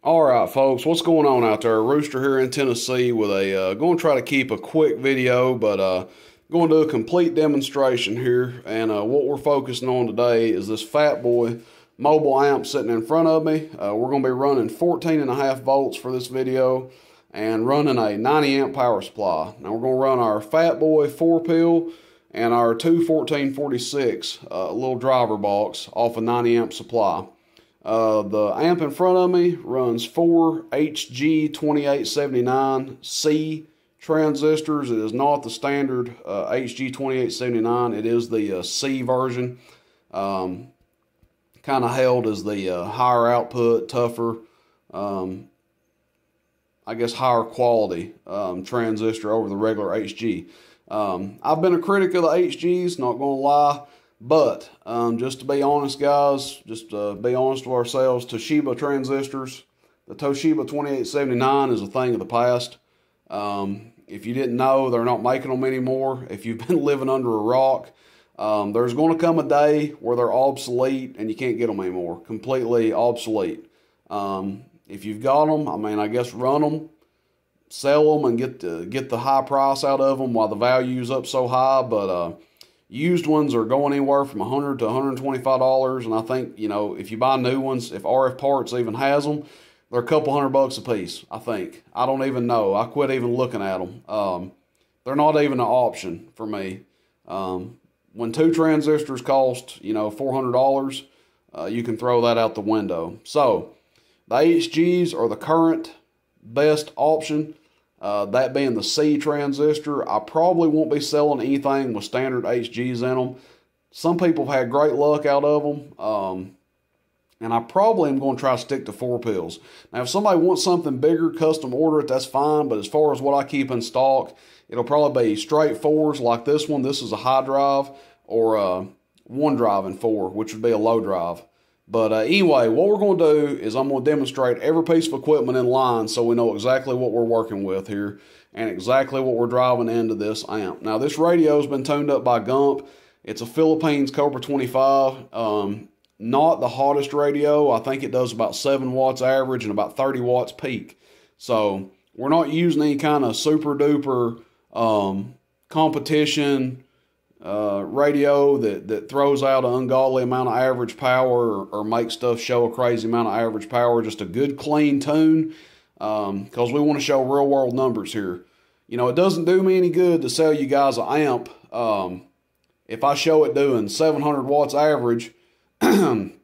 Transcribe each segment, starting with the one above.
All right, folks, what's going on out there? Rooster here in Tennessee with a going to try to keep a quick video, but going to do a complete demonstration here. And what we're focusing on today is this Fatboy mobile amp sitting in front of me. We're going to be running 14.5 volts for this video and running a 90 amp power supply. Now we're going to run our Fatboy 4-pill and our two 1446 little driver box off a 90 amp supply. The amp in front of me runs 4 HG2879C transistors. It is not the standard HG2879. It is the C version. Kind of held as the higher output, tougher, I guess higher quality transistor over the regular HG. I've been a critic of the HGs, not going to lie. But just to be honest, guys, just be honest with ourselves, Toshiba transistors, the Toshiba 2879 is a thing of the past. If you didn't know, they're not making them anymore. If you've been living under a rock, there's going to come a day where they're obsolete and you can't get them anymore. Completely obsolete. If you've got them, I mean, I guess run them, sell them, and get the high price out of them while the value's up so high. But used ones are going anywhere from $100 to $125, and I think, you know, if you buy new ones, if RF Parts even has them, they're a couple $100 a piece, I think. I don't even know. I quit even looking at them. They're not even an option for me. When two transistors cost, you know, $400, you can throw that out the window. So, the HGs are the current best option. That being the C transistor. I probably won't be selling anything with standard HGs in them. Some people have had great luck out of them. And I probably am going to try to stick to 4-pills. Now, if somebody wants something bigger, custom order it, that's fine. But as far as what I keep in stock, it'll probably be straight 4s like this one. This is a high drive, or 1 drive in 4, which would be a low drive. But anyway, what we're going to do is I'm going to demonstrate every piece of equipment in line so we know exactly what we're working with here and exactly what we're driving into this amp. Now, this radio has been tuned up by Gump. It's a Philippines Cobra 25. Not the hottest radio. I think it does about 7 watts average and about 30 watts peak. So we're not using any kind of super duper competition radio that throws out an ungodly amount of average power or makes stuff show a crazy amount of average power. Just a good clean tune, because we want to show real world numbers here. You know, it doesn't do me any good to sell you guys an amp if I show it doing 700 watts average and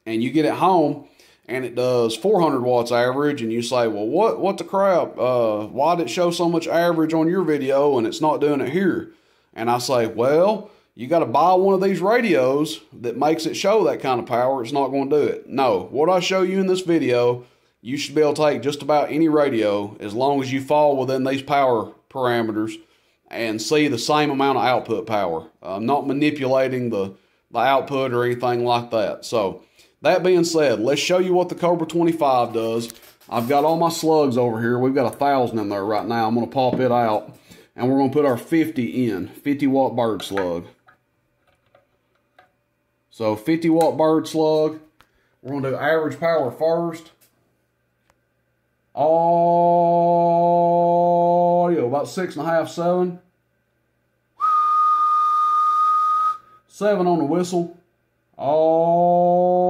you get it home and it does 400 watts average, and you say, well, what the crap, why did it show so much average on your video and it's not doing it here? And I say, well, you got to buy one of these radios that makes it show that kind of power. It's not going to do it. No, what I show you in this video, you should be able to take just about any radio as long as you fall within these power parameters and see the same amount of output power. I'm not manipulating the output or anything like that. So, that being said, let's show you what the Cobra 25 does. I've got all my slugs over here. We've got 1,000 in there right now. I'm going to pop it out. And we're going to put our 50 in, 50 watt bird slug. So 50 watt bird slug. We're going to do average power first. Audio, about 6.5, 7. 7 on the whistle. Oh,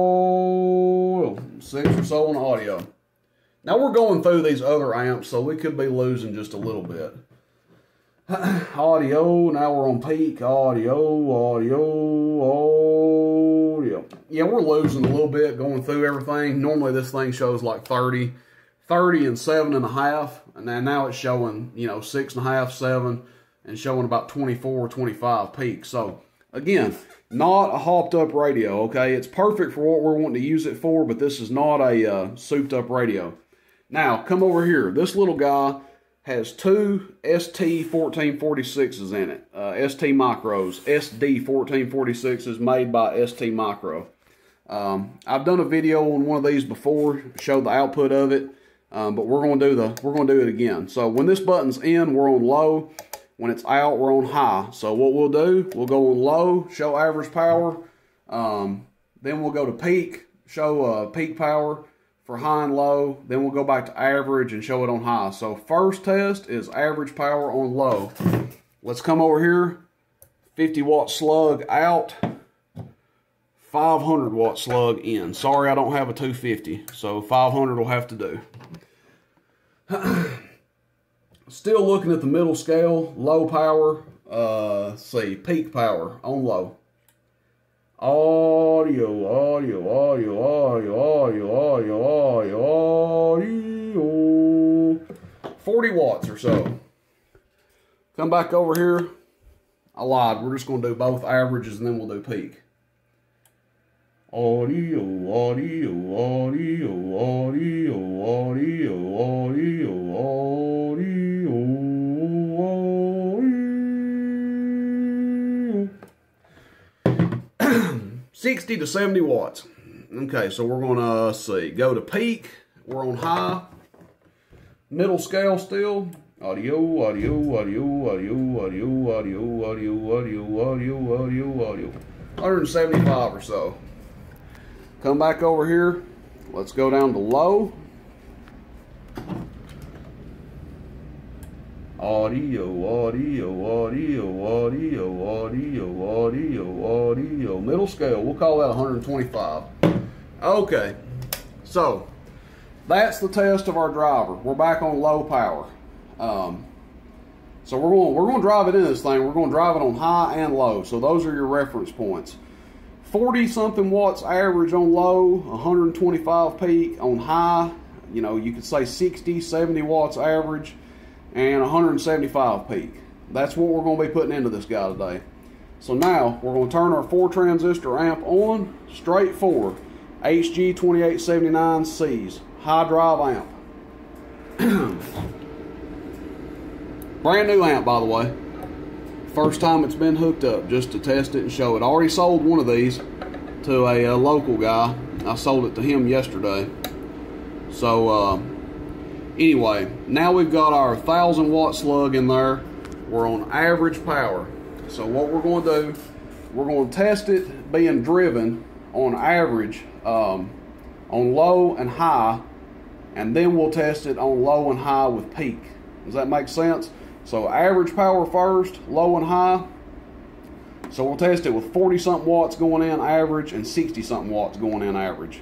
6 or so on the audio. Now we're going through these other amps, so we could be losing just a little bit. Audio, now we're on peak. Audio. Yeah, we're losing a little bit going through everything. Normally this thing shows like 30 and 7.5, and now it's showing, you know, 6.5, 7, and showing about 24, 25 peak. So again, not a hopped up radio, okay? It's perfect for what we're wanting to use it for, but this is not a souped up radio. Now, come over here. This little guy has 2 ST1446s in it. ST Micros. SD1446s made by ST Micro. I've done a video on one of these before, showed the output of it, but we're going to do it again. So when this button's in, we're on low. When it's out, we're on high. So what we'll do, we'll go on low, show average power. Then we'll go to peak, show peak power. for high and low. Then we'll go back to average and show it on high. So first test is average power on low. Let's come over here. 50 watt slug out. 500 watt slug in. Sorry, I don't have a 250, so 500 will have to do. Still looking at the middle scale, low power. Let's see, peak power on low. Audio, audio, audio, audio, audio, audio, audio. 40 watts or so. Come back over here. I lied. We're just going to do both averages and then we'll do peak. Audio, audio, audio, audio, audio, audio, audio, audio. 60 to 70 watts. Okay, so we're going to see. Go to peak. We're on high. Middle scale still. Audio, audio, audio, audio, audio, audio, audio, audio, audio, audio, audio. 175 or so. Come back over here. Let's go down to low. Audio, audio, audio, audio, audio, audio, audio. Middle scale, we'll call that 125. Okay, so that's the test of our driver. We're back on low power. So we're going to drive it in this thing. We're going to drive it on high and low. So those are your reference points. 40 something watts average on low, 125 peak on high. You know, you could say 60, 70 watts average and 175 peak. That's what we're going to be putting into this guy today. So now we're going to turn our 4 transistor amp on, straight 4 HG2879Cs high drive amp. Brand new amp, by the way. First time it's been hooked up, just to test it and show it. I already sold one of these to a local guy. I sold it to him yesterday. So anyway, now we've got our 1000 watt slug in there. We're on average power. So what we're going to do, we're going to test it being driven on average, on low and high, and then we'll test it on low and high with peak. Does that make sense? So average power first, low and high. So we'll test it with 40 something watts going in average and 60 something watts going in average.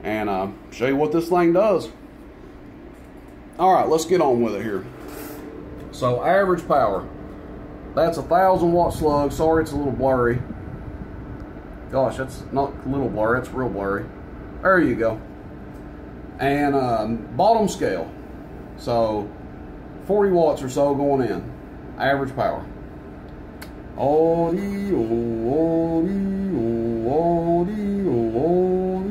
And show you what this thing does. Alright, let's get on with it here. So average power. That's 1000 watt slug. Sorry it's a little blurry. Gosh, that's not a little blurry, it's real blurry. There you go. And bottom scale. So 40 watts or so going in. Average power. Audio, audio, audio, audio.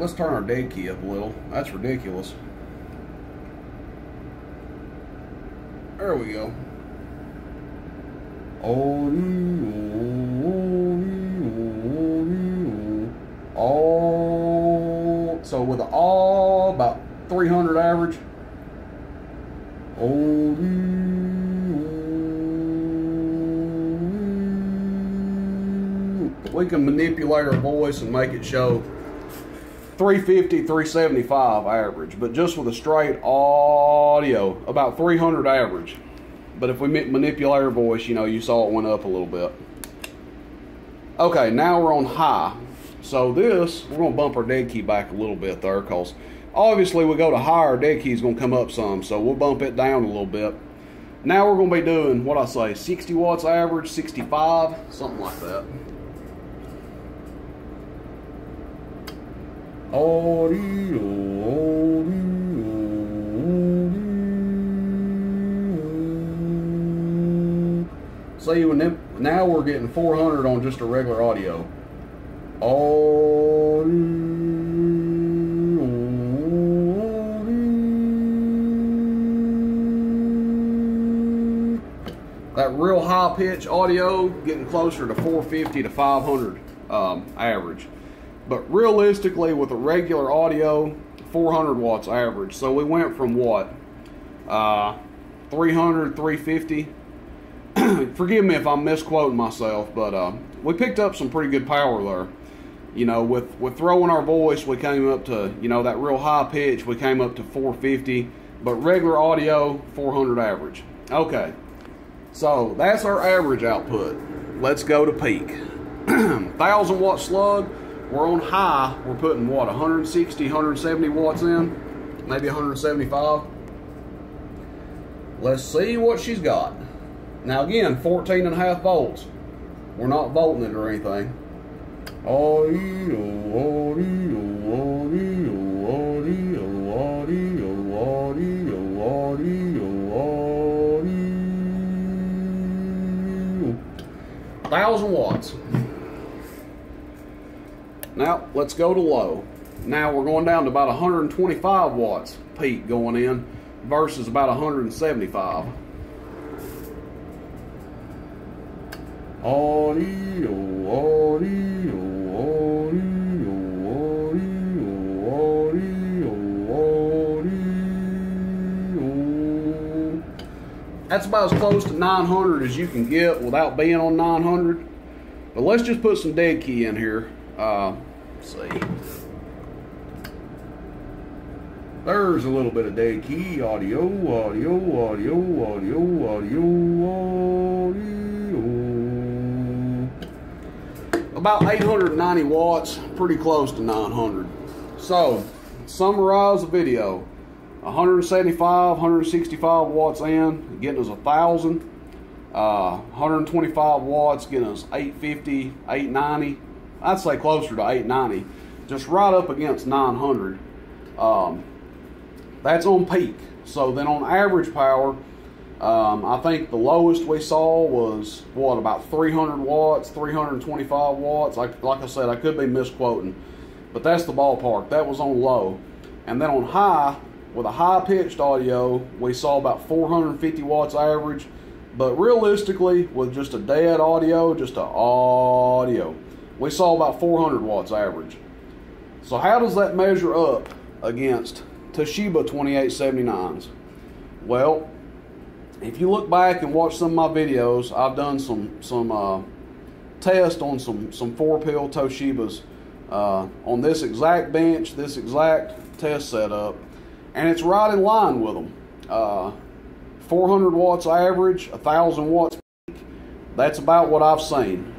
Let's turn our dead key up a little. That's ridiculous. There we go. Oh, so with an all about 300 average. We can manipulate our voice and make it show 350, 375 average, but just with a straight audio, about 300 average. But if we manipulate our voice, you know, you saw it went up a little bit. Okay, now we're on high. So this, we're going to bump our dead key back a little bit there, because obviously we go to higher, our dead key is going to come up some, so we'll bump it down a little bit. Now we're going to be doing, what I say, 60 watts average, 65, something like that. Audio, audio. See, now we're getting 400 on just a regular audio. Audio, audio. That real high pitch audio getting closer to 450 to 500 average. But realistically, with a regular audio, 400 watts average. So we went from what? 300, 350 forgive me if I'm misquoting myself, but we picked up some pretty good power there. You know, with throwing our voice, we came up to, you know, that real high pitch, we came up to 450, but regular audio, 400 average. Okay, so that's our average output. Let's go to peak. 1,000 watt slug, we're on high, we're putting what, 160, 170 watts in, maybe 175. Let's see what she's got. Now again, 14.5 volts. We're not volting it or anything. Audio, audio, audio, audio, audio, audio, audio, audio. 1,000 watts. Now let's go to low. Now we're going down to about 125 watts peak going in versus about 175. Audio, audio, audio, audio, audio, audio. That's about as close to 900 as you can get without being on 900. But let's just put some dead key in here. Let's see. There's a little bit of dead key. Audio, audio, audio, audio, audio, audio. About 890 watts, pretty close to 900. So, summarize the video. 175, 165 watts in, getting us 1,000. 125 watts, getting us 850, 890. I'd say closer to 890. Just right up against 900. That's on peak. So then on average power, I think the lowest we saw was, what, about 300 watts, 325 watts. Like I said, I could be misquoting, but that's the ballpark. That was on low. And then on high, with a high-pitched audio, we saw about 450 watts average. But realistically, with just a dead audio, just an audio, we saw about 400 watts average. So how does that measure up against Toshiba 2879s? Well, if you look back and watch some of my videos, I've done some tests on some 4-pill Toshibas on this exact bench, this exact test setup, and it's right in line with them. 400 watts average, 1,000 watts peak. That's about what I've seen.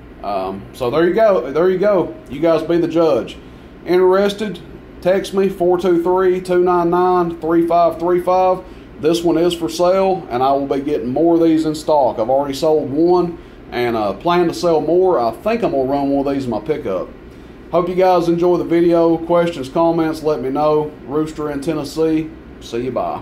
So there you go. There you go. You guys be the judge. Interested? Text me 423-299-3535. This one is for sale, and I will be getting more of these in stock. I've already sold one, and plan to sell more. I think I'm going to run one of these in my pickup. Hope you guys enjoy the video. Questions, comments, let me know. Rooster in Tennessee. See you, bye.